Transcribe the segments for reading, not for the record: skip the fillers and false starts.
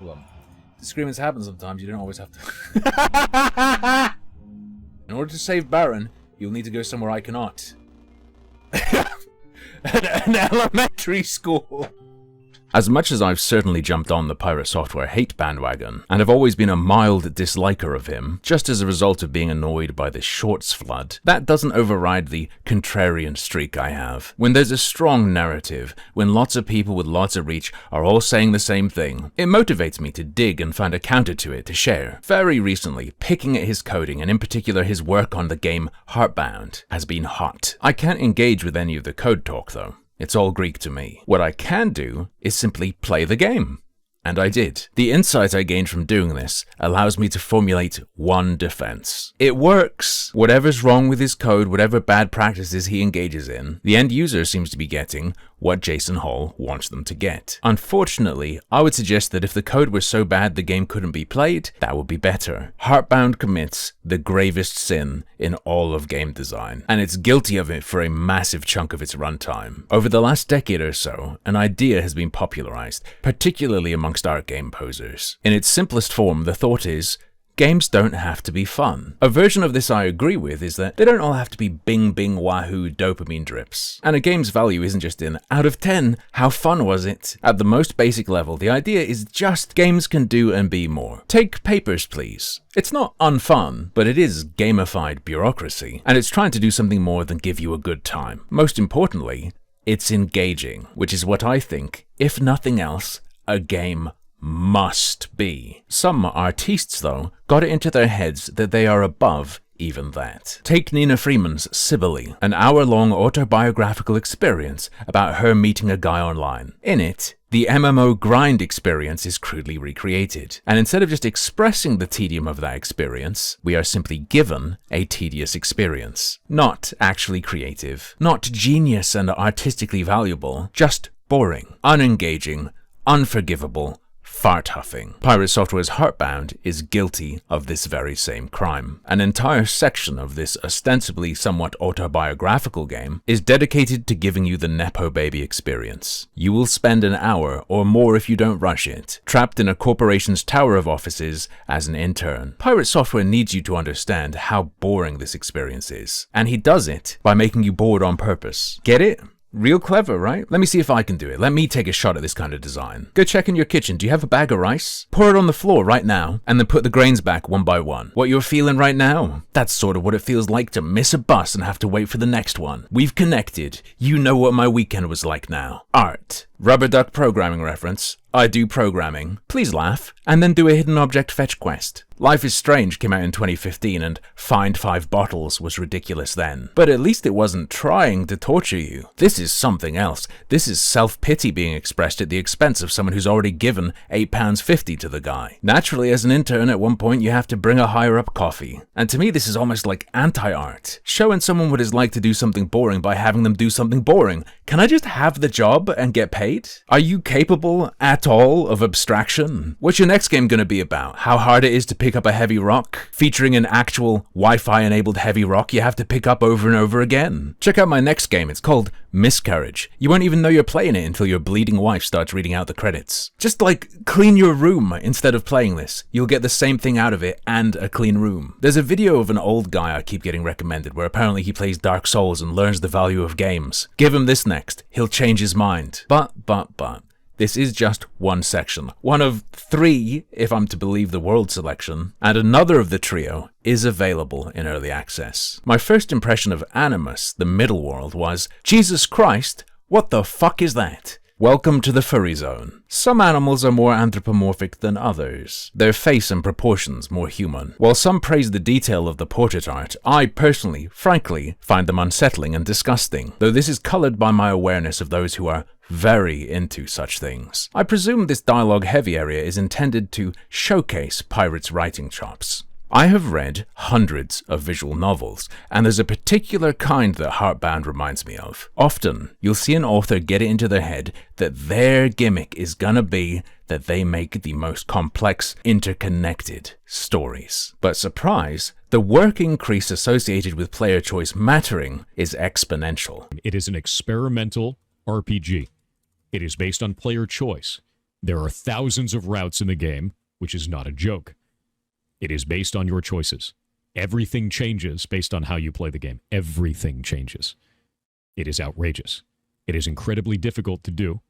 Well, disagreements happen sometimes. You don't always have to. In order to save Baron, you'll need to go somewhere I cannot. An elementary school. As much as I've certainly jumped on the Pirate Software hate bandwagon, and have always been a mild disliker of him, just as a result of being annoyed by the shorts flood, that doesn't override the contrarian streak I have. When there's a strong narrative, when lots of people with lots of reach are all saying the same thing, it motivates me to dig and find a counter to it to share. Very recently, picking at his coding, and in particular his work on the game Heartbound, has been hot. I can't engage with any of the code talk though. It's all Greek to me. What I can do is simply play the game. And I did. The insight I gained from doing this allows me to formulate one defense. It works! Whatever's wrong with his code, whatever bad practices he engages in, the end user seems to be getting what Jason Hall wants them to get. Unfortunately, I would suggest that if the code was so bad the game couldn't be played, that would be better. Heartbound commits the gravest sin in all of game design, and it's guilty of it for a massive chunk of its runtime. Over the last decade or so, an idea has been popularized, particularly amongst art game posers. In its simplest form, the thought is, games don't have to be fun. A version of this I agree with is that they don't all have to be bing bing wahoo dopamine drips. And a game's value isn't just in, out of 10, how fun was it? At the most basic level, the idea is just games can do and be more. Take Papers, Please. It's not unfun, but it is gamified bureaucracy, and it's trying to do something more than give you a good time. Most importantly, it's engaging, which is what I think, if nothing else, a game must be. Some artistes, though, got it into their heads that they are above even that. Take Nina Freeman's Cybele, an hour-long autobiographical experience about her meeting a guy online. In it, the MMO grind experience is crudely recreated, and instead of just expressing the tedium of that experience, we are simply given a tedious experience. Not actually creative, not genius and artistically valuable, just boring, unengaging, unforgivable, fart huffing. Pirate Software's Heartbound is guilty of this very same crime. An entire section of this ostensibly somewhat autobiographical game is dedicated to giving you the nepo baby experience. You will spend an hour or more if you don't rush it, trapped in a corporation's tower of offices as an intern. Pirate Software needs you to understand how boring this experience is, and he does it by making you bored on purpose. Get it? Real clever, right? Let me see if I can do it. Let me take a shot at this kind of design. Go check in your kitchen. Do you have a bag of rice? Pour it on the floor right now, and then put the grains back one by one. What you're feeling right now? That's sort of what it feels like to miss a bus and have to wait for the next one. We've connected. You know what my weekend was like now. Art. Rubber duck programming reference. I do programming. Please laugh. And then do a hidden object fetch quest. Life is Strange came out in 2015 and Find 5 Bottles was ridiculous then. But at least it wasn't trying to torture you. This is something else. This is self-pity being expressed at the expense of someone who's already given £8.50 to the guy. Naturally, as an intern, at one point you have to bring a higher-up coffee. And to me, this is almost like anti-art. Showing someone what it's like to do something boring by having them do something boring. Can I just have the job and get paid? Are you capable at all of abstraction? What's your next game going to be about? How hard it is to pick up a heavy rock? Featuring an actual Wi-Fi enabled heavy rock you have to pick up over and over again? Check out my next game. It's called Miscarriage. You won't even know you're playing it until your bleeding wife starts reading out the credits. Just like clean your room instead of playing this. You'll get the same thing out of it and a clean room. There's a video of an old guy I keep getting recommended where apparently he plays Dark Souls and learns the value of games. Give him this next. He'll change his mind. But. This is just one section. One of 3, if I'm to believe the world selection, and another of the trio is available in early access. My first impression of Animus, the middle world, was, Jesus Christ, what the fuck is that? Welcome to the furry zone. Some animals are more anthropomorphic than others, their face and proportions more human. While some praise the detail of the portrait art, I personally, frankly, find them unsettling and disgusting, though this is colored by my awareness of those who are very into such things. I presume this dialogue-heavy area is intended to showcase Pirate's writing chops. I have read hundreds of visual novels, and there's a particular kind that Heartbound reminds me of. Often, you'll see an author get it into their head that their gimmick is gonna be that they make the most complex, interconnected stories. But surprise, the work increase associated with player choice mattering is exponential. It is an experimental RPG. It is based on player choice. There are thousands of routes in the game, which is not a joke. It is based on your choices. Everything changes based on how you play the game. Everything changes. It is outrageous. It is incredibly difficult to do.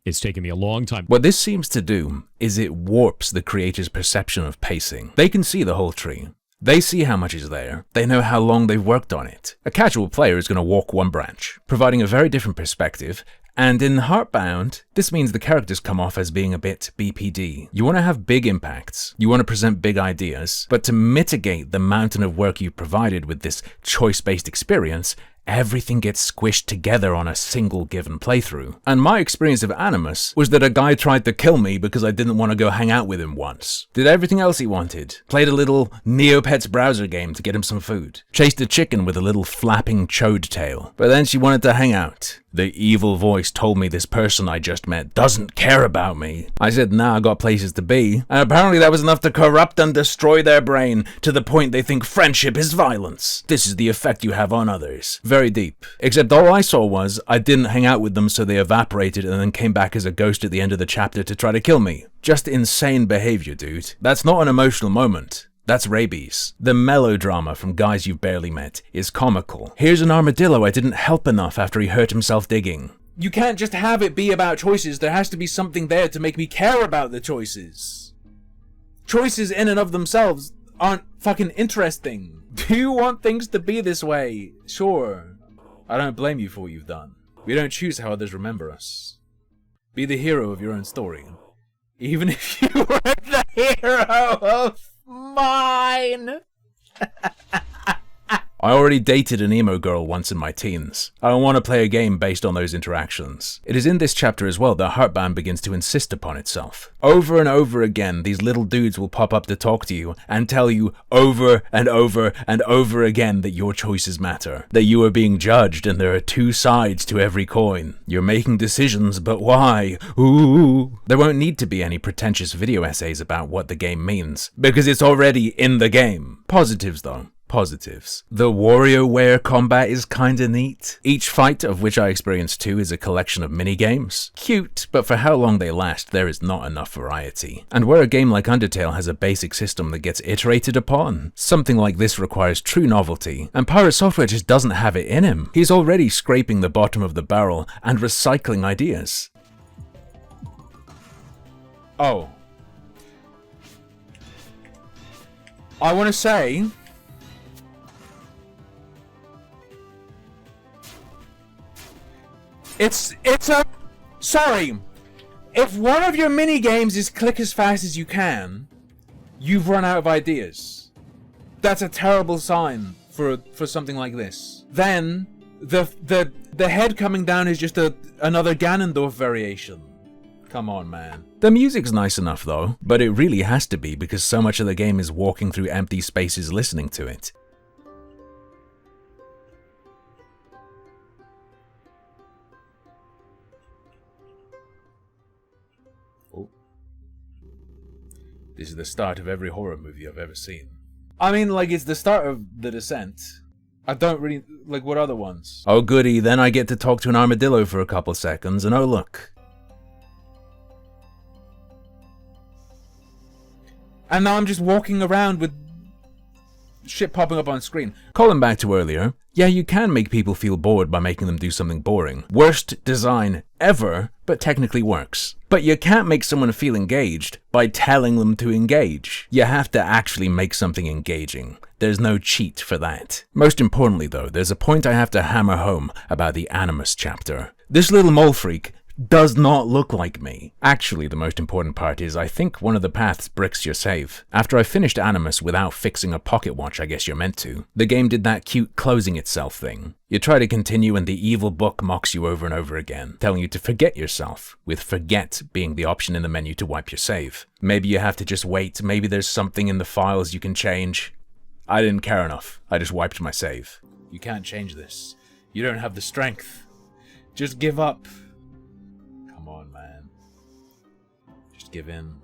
It's taken me a long time. What this seems to do is it warps the creator's perception of pacing. They can see the whole tree. They see how much is there. They know how long they've worked on it. A casual player is going to walk one branch, providing a very different perspective. And in Heartbound, this means the characters come off as being a bit BPD. You want to have big impacts, you want to present big ideas, but to mitigate the mountain of work you've provided with this choice-based experience, everything gets squished together on a single given playthrough. And my experience of Animus was that a guy tried to kill me because I didn't want to go hang out with him once. Did everything else he wanted. Played a little Neopets browser game to get him some food. Chased a chicken with a little flapping chode tail. But then she wanted to hang out. The evil voice told me this person I just met doesn't care about me. I said, nah, I got places to be. And apparently that was enough to corrupt and destroy their brain to the point they think friendship is violence. This is the effect you have on others. Very deep. Except all I saw was I didn't hang out with them, so they evaporated and then came back as a ghost at the end of the chapter to try to kill me. Just insane behavior, dude. That's not an emotional moment. That's rabies. The melodrama from guys you've barely met is comical. Here's an armadillo I didn't help enough after he hurt himself digging. You can't just have it be about choices. There has to be something there to make me care about the choices. Choices in and of themselves aren't fucking interesting. Do you want things to be this way? Sure. I don't blame you for what you've done. We don't choose how others remember us. Be the hero of your own story. Even if you were the hero of mine. I already dated an emo girl once in my teens. I don't want to play a game based on those interactions. It is in this chapter as well that Heartbound begins to insist upon itself. Over and over again, these little dudes will pop up to talk to you and tell you over and over and over again that your choices matter, that you are being judged and there are two sides to every coin. You're making decisions, but why? Ooh. There won't need to be any pretentious video essays about what the game means, because it's already in the game. Positives though. Positives. The WarioWare combat is kinda neat. Each fight, of which I experienced 2, is a collection of minigames. Cute, but for how long they last, there is not enough variety. And where a game like Undertale has a basic system that gets iterated upon, something like this requires true novelty, and Pirate Software just doesn't have it in him. He's already scraping the bottom of the barrel and recycling ideas. Oh. I want to say... Sorry. If one of your mini games is click as fast as you can, you've run out of ideas. That's a terrible sign for something like this. Then the head coming down is just another Ganondorf variation. Come on, man. The music's nice enough though, but it really has to be because so much of the game is walking through empty spaces listening to it. This is the start of every horror movie I've ever seen. I mean, like, it's the start of The Descent. I don't really... like, what other ones? Oh goody, then I get to talk to an armadillo for a couple seconds, and oh look. And now I'm just walking around with shit popping up on screen. Calling back to earlier, yeah, you can make people feel bored by making them do something boring. Worst design ever, but technically works. But you can't make someone feel engaged by telling them to engage. You have to actually make something engaging. There's no cheat for that. Most importantly though, there's a point I have to hammer home about the Animus chapter. This little mole freak does not look like me. Actually, the most important part is I think one of the paths bricks your save. After I finished Animus without fixing a pocket watch I guess you're meant to, the game did that cute closing itself thing. You try to continue and the evil book mocks you over and over again, telling you to forget yourself, with forget being the option in the menu to wipe your save. Maybe you have to just wait, maybe there's something in the files you can change. I didn't care enough, I just wiped my save. You can't change this. You don't have the strength. Just give up. Come on, man. Just give in.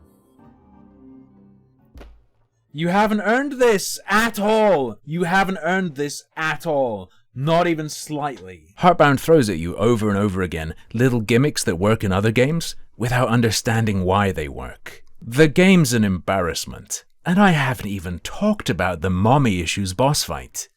You haven't earned this at all! You haven't earned this at all. Not even slightly. Heartbound throws at you over and over again little gimmicks that work in other games, without understanding why they work. The game's an embarrassment, and I haven't even talked about the mommy issues boss fight.